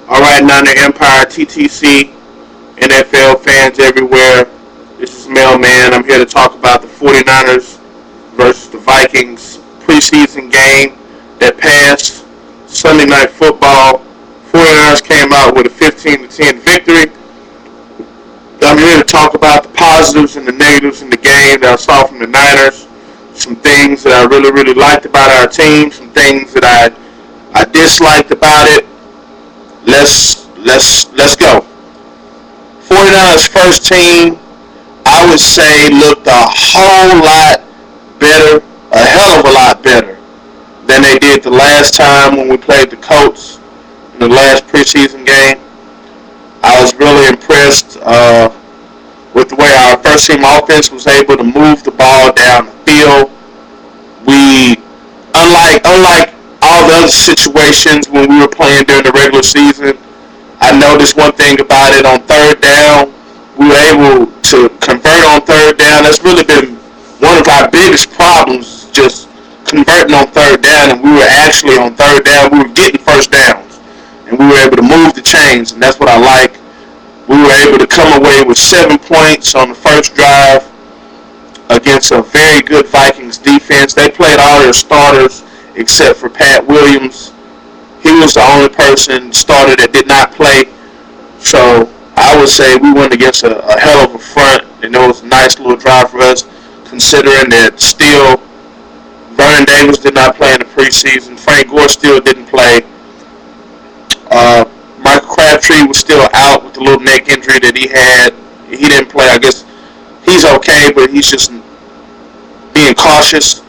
All right, now the Empire, TTC, NFL fans everywhere. This is Mailman. I'm here to talk about the 49ers versus the Vikings preseason game that passed Sunday Night Football. 49ers came out with a 15-10 victory. I'm here to talk about the positives and the negatives in the game that I saw from the Niners. Some things that I really liked about our team. Some things that I disliked about it. Let's go. 49ers first team, I would say, looked a whole lot better, a hell of a lot better than they did the last time when we played the Colts in the last preseason game. I was really impressed with the way our first team offense was able to move the ball down the field. We, unlike all the other situations when we were playing during the regular season, I noticed one thing about it. On third down, we were able to convert on third down. That's really been one of our biggest problems, just converting on third down. And we were actually on third down, we were getting first downs. And we were able to move the chains, and that's what I like. We were able to come away with 7 points on the first drive against a very good Vikings defense. They played all their starters except for Pat Williams. He was the only person starter that did not play. So I would say we went against a hell of a front, and it was a nice little drive for us, considering that still Vernon Davis did not play in the preseason. Frank Gore still didn't play. Michael Crabtree was still out with the little neck injury that he had. He didn't play. I guess he's okay, but he's just being cautious.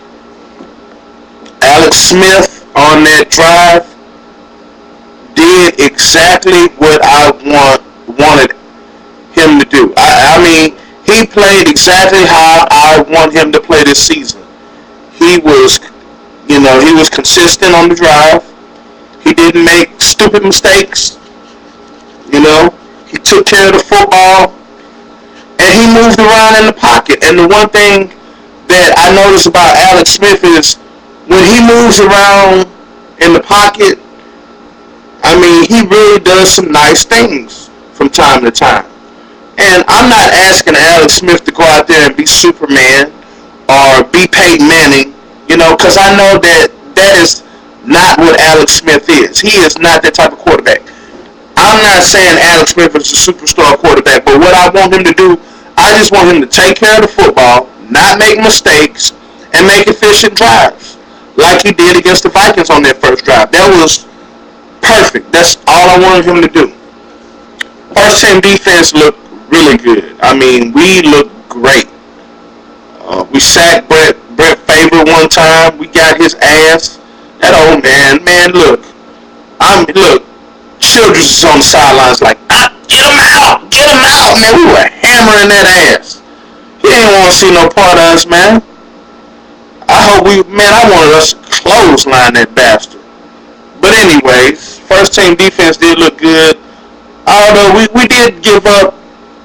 Alex Smith on that drive did exactly what I wanted him to do. I mean, he played exactly how I want him to play this season. He was consistent on the drive. He didn't make stupid mistakes. He took care of the football, and he moved around in the pocket. And the one thing that I notice about Alex Smith is when he moves around in the pocket, I mean, he really does some nice things from time to time. And I'm not asking Alex Smith to go out there and be Superman or be Peyton Manning, because I know that is not what Alex Smith is. He is not that type of quarterback. I'm not saying Alex Smith is a superstar quarterback, but what I want him to do, I just want him to take care of the football, not make mistakes, and make efficient drives, like he did against the Vikings on their first drive. That was perfect. That's all I wanted him to do. First team defense looked really good. I mean, we looked great. We sacked Brett Favre one time. We got his ass. That old man, look. Childress is on the sidelines like, get him out, man. We were hammering that ass. He didn't want to see no part of us, man. I wanted us to clothesline that bastard. But anyways, first team defense did look good. Although we did give up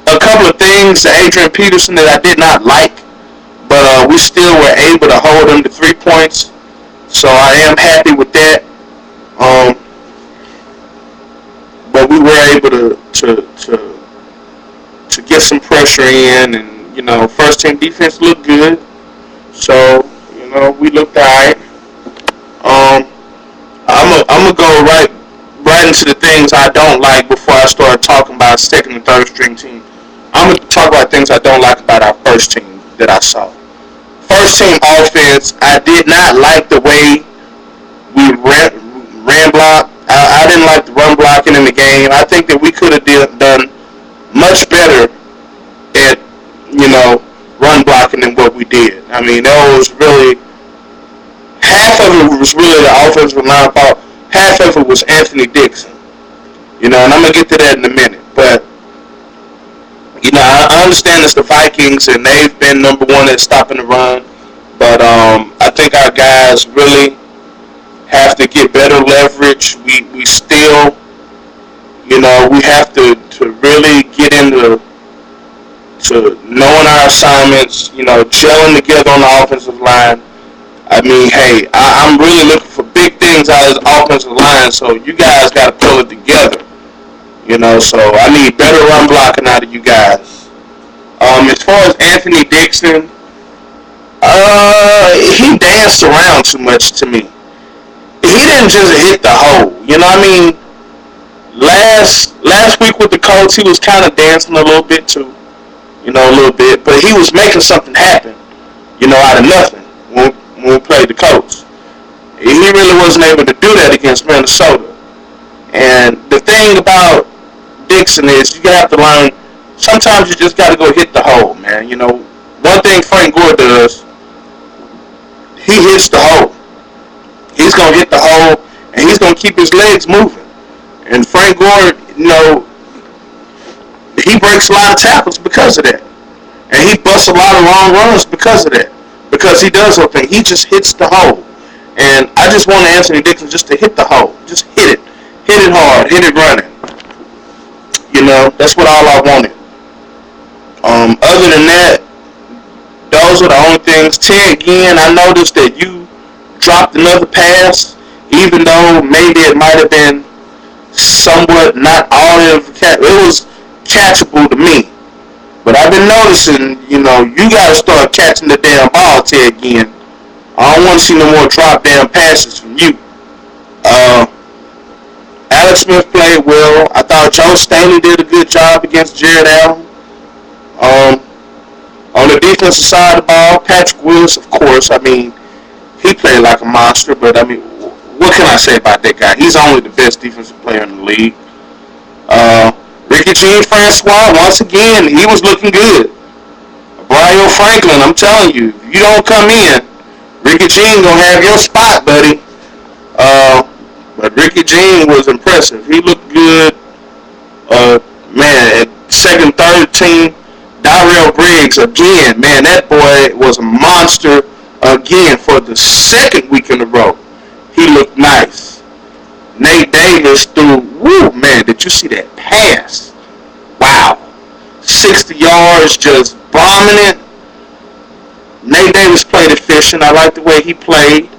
a couple of things to Adrian Peterson that I did not like. But we still were able to hold him to 3 points. So I am happy with that. But we were able to get some pressure in, and first team defense looked good. So we looked alright. I'm gonna go right into the things I don't like before I start talking about second and third string team. I'm gonna talk about things I don't like about our first team that I saw. First team offense, I did not like the way we ran block. I didn't like the run blocking in the game. I think that we could have done much better at, run blocking than what we did. I mean, that was really, half of it was really the offensive line fault. Half of it was Anthony Dixon. And I'm going to get to that in a minute. But, I understand it's the Vikings, and they've been number one at stopping the run. But I think our guys really have to get better leverage. We still, we have to really get into knowing our assignments, gelling together on the offensive line. I mean, hey, I'm really looking for big things out of this offensive line, so you guys got to pull it together. So I need better run blocking out of you guys. As far as Anthony Dixon, he danced around too much to me. He didn't just hit the hole. I mean, last week with the Colts, he was kind of dancing a little bit too. A little bit, but he was making something happen. Out of nothing when we played the Colts. He really wasn't able to do that against Minnesota. And the thing about Dixon is you have to learn. Sometimes you just got to go hit the hole, man. One thing Frank Gore does, he hits the hole. He's gonna hit the hole, and he's gonna keep his legs moving. And Frank Gore, he breaks a lot of tackles because of that, and he busts a lot of long runs because of that. Because he does something, he just hits the hole. And I just want Anthony Dixon just to hit the hole, just hit it hard, hit it running. That's what all I wanted. Other than that, those are the only things. Ted Ginn, I noticed that you dropped another pass, even though maybe it might have been somewhat not all of it was catchable to me. But I've been noticing, you got to start catching the damn ball, Ted Ginn. I don't want to see no more drop damn passes from you. Alex Smith played well. I thought Joe Staley did a good job against Jared Allen. On the defensive side of the ball, Patrick Willis, of course, I mean, he played like a monster, but I mean, what can I say about that guy? He's only the best defensive player in the league. Ricky Jean-Francois, once again, he was looking good. Brian Franklin, I'm telling you, if you don't come in, Ricky Jean gonna have your spot, buddy. But Ricky Jean was impressive. He looked good. Man, at second, third team, Darrell Briggs again. Man, that boy was a monster again for the second week in a row. He looked nice. Nate Davis threw. Woo, man! Did you see that pass? Wow, 60 yards, just bombing it. Nate Davis played efficient. I like the way he played.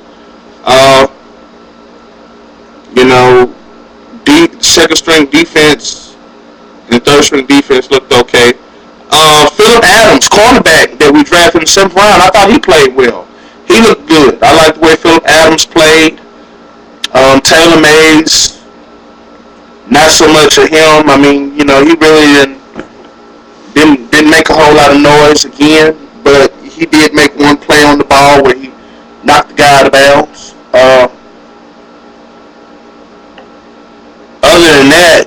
Second string defense and third string defense looked okay. Phillip Adams, cornerback that we drafted in the 7th round, I thought he played well. He looked good. I like the way Phillip Adams played. Taylor Mays, not so much of him. I mean, he really didn't make a whole lot of noise again, but he did make one play on the ball where he knocked the guy out of bounds. Other than that,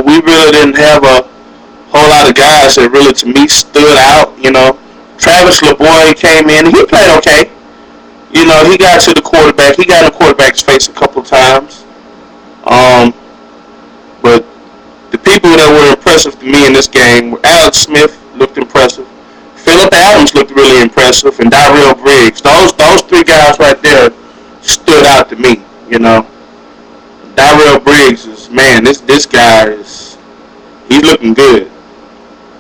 we really didn't have a whole lot of guys that really, to me, stood out. Travis LeBoy came in. He played okay. He got to the quarterback. He got in the quarterback's face a couple of times. But the people that were impressive to me in this game were Alex Smith, looked impressive. Phillip Adams looked really impressive, and Darrell Briggs. Those three guys right there stood out to me. Darrell Briggs is, man, this guy he's looking good.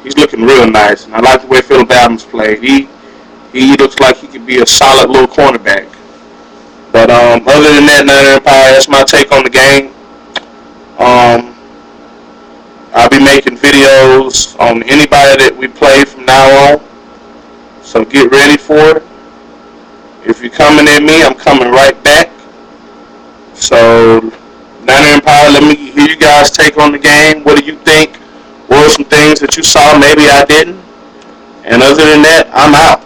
He's looking real nice, and I like the way Phillip Adams played. He looks like he could be a solid little cornerback. But other than that, Northern Empire, that's my take on the game. I'll be making videos on anybody that we play from now on. So get ready for it. If you're coming at me, I'm coming right back. So, Northern Empire, let me hear you guys' take on the game. What do you think? What were some things that you saw maybe I didn't? And other than that, I'm out.